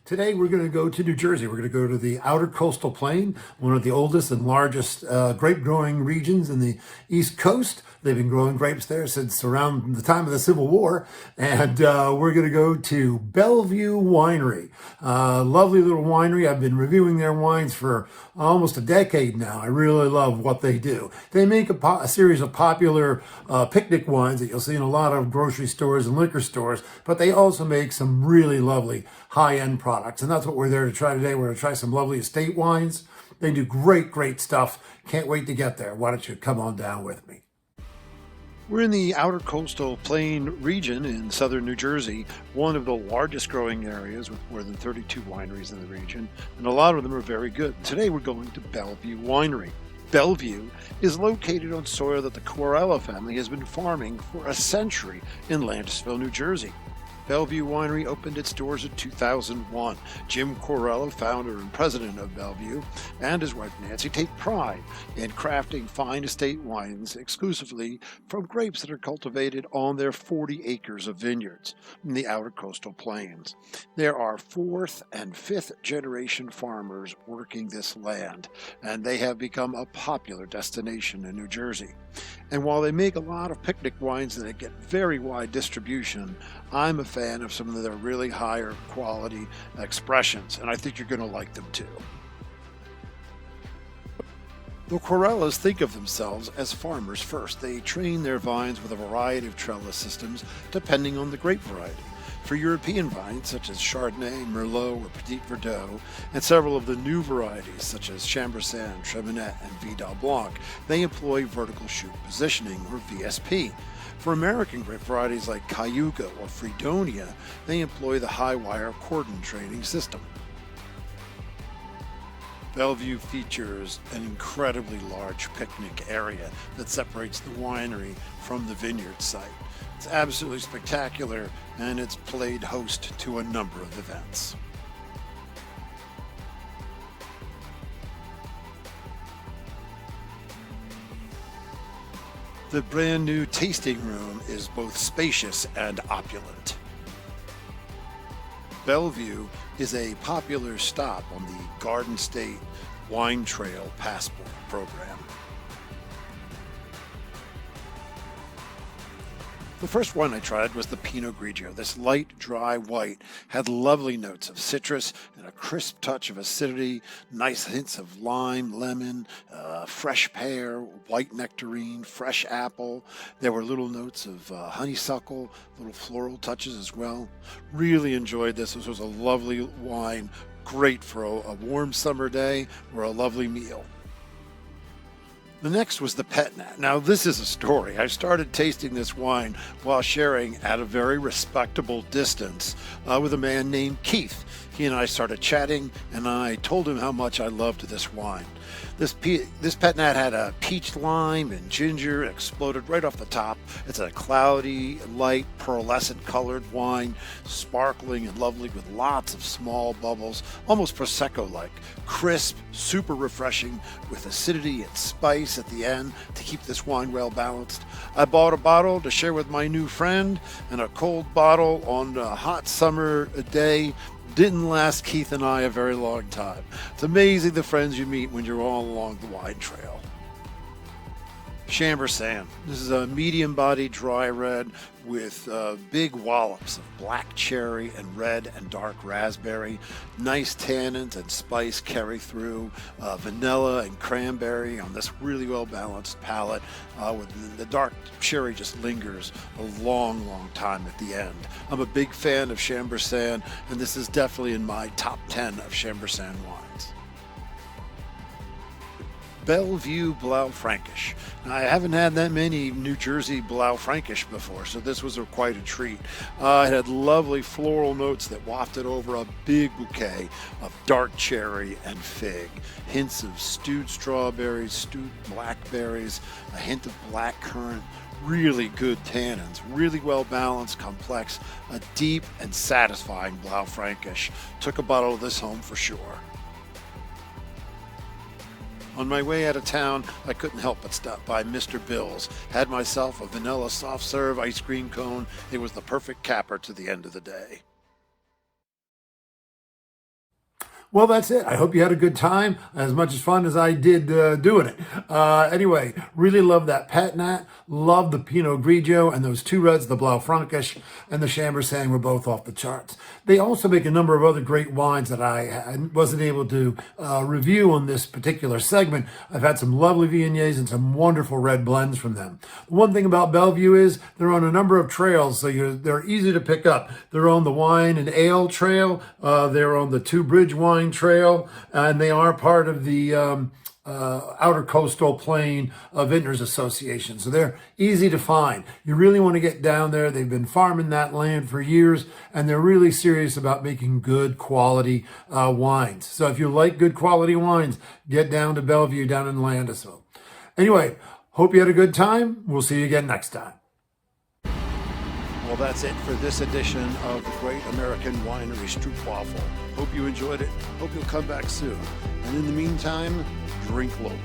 Today we're going to go to New Jersey. We're going to go to the outer coastal plain, one of the oldest and largest grape growing regions in the East Coast. They've been growing grapes there since around the time of the Civil War. And we're going to go to Bellevue Winery. Lovely little winery. I've been reviewing their wines for almost a decade now. I really love what they do. They make a series of popular picnic wines that you'll see in a lot of grocery stores and liquor stores, but they also make some really lovely high-end products. And that's what we're there to try today. We're going to try some lovely estate wines. They do great stuff. Can't wait to get there. Why don't you come on down with me? We're in the outer coastal plain region in southern New Jersey, one of the largest growing areas with more than 32 wineries in the region, and a lot of them are very good. Today we're going to Bellevue Winery. Bellevue is located on soil that the Quarella family has been farming for a century in Landisville, New Jersey. Bellevue Winery opened its doors in 2001. Jim Quarella, founder and president of Bellevue, and his wife Nancy take pride in crafting fine estate wines exclusively from grapes that are cultivated on their 40 acres of vineyards in the outer coastal plains. There are 4th and 5th generation farmers working this land, and they have become a popular destination in New Jersey. And while they make a lot of picnic wines that get very wide distribution, I'm a fan of some of their really higher quality expressions, and I think you're going to like them too. The Quarellas think of themselves as farmers first. They train their vines with a variety of trellis systems depending on the grape variety. For European vines such as Chardonnay, Merlot, or Petit Verdot, and several of the new varieties such as Chambourcin, Treminette, and Vidal Blanc, they employ vertical shoot positioning, or VSP. For American grape varieties like Cayuga or Fredonia, they employ the high-wire cordon training system. Bellevue features an incredibly large picnic area that separates the winery from the vineyard site. It's absolutely spectacular, and it's played host to a number of events. The brand new tasting room is both spacious and opulent. Bellevue is a popular stop on the Garden State Wine Trail Passport program. The first one I tried was the Pinot Grigio. This light, dry white had lovely notes of citrus and a crisp touch of acidity, nice hints of lime, lemon, fresh pear, white nectarine, fresh apple. There were little notes of honeysuckle, little floral touches as well. Really enjoyed this. This was a lovely wine, great for a warm summer day or a lovely meal. The next was the Pet Nat. Now, this is a story. I started tasting this wine while sharing at a very respectable distance with a man named Keith. He and I started chatting, and I told him how much I loved this wine. This Pet Nat had a peach lime and ginger. It exploded right off the top. It's a cloudy, light, pearlescent colored wine, sparkling and lovely with lots of small bubbles, almost Prosecco-like. Crisp, super refreshing, with acidity and spice at the end to keep this wine well balanced. I bought a bottle to share with my new friend, and a cold bottle on a hot summer day didn't last Keith and I a very long time. It's amazing the friends you meet when you're all along the wine trail. Chambourcin. This is a medium-bodied dry red with big wallops of black cherry and red and dark raspberry. Nice tannins and spice carry through. Vanilla and cranberry on this really well-balanced palate. With the dark cherry just lingers a long time at the end. I'm a big fan of Chambourcin, and this is definitely in my top 10 of Chambourcin wines. Bellevue Blaufränkisch. Now, I haven't had that many New Jersey Blaufränkisch before, so this was quite a treat. It had lovely floral notes that wafted over a big bouquet of dark cherry and fig. Hints of stewed strawberries, stewed blackberries, a hint of black currant. Really good tannins, really well balanced, complex, a deep and satisfying Blaufränkisch. Took a bottle of this home for sure. On my way out of town, I couldn't help but stop by Mr. Bill's. Had myself a vanilla soft serve ice cream cone. It was the perfect capper to the end of the day. Well, that's it. I hope you had a good time, as much as fun as I did doing it. Anyway, really love that Patinat, love the Pinot Grigio, and those two reds, the Blaufränkisch and the Chambourcin were both off the charts. They also make a number of other great wines that I wasn't able to review on this particular segment. I've had some lovely Viogniers and some wonderful red blends from them. The one thing about Bellevue is they're on a number of trails, so they're easy to pick up. They're on the Wine and Ale Trail, they're on the Two Bridge Wine Trail, and they are part of the Outer Coastal Plain Vintners Association. So they're easy to find. You really want to get down there. They've been farming that land for years, and they're really serious about making good quality wines. So if you like good quality wines, get down to Bellevue down in Landisville. Anyway, hope you had a good time. We'll see you again next time. Well, that's it for this edition of the Great American Winery Stroopwaffle. Hope you enjoyed it. Hope you'll come back soon. And in the meantime, drink local.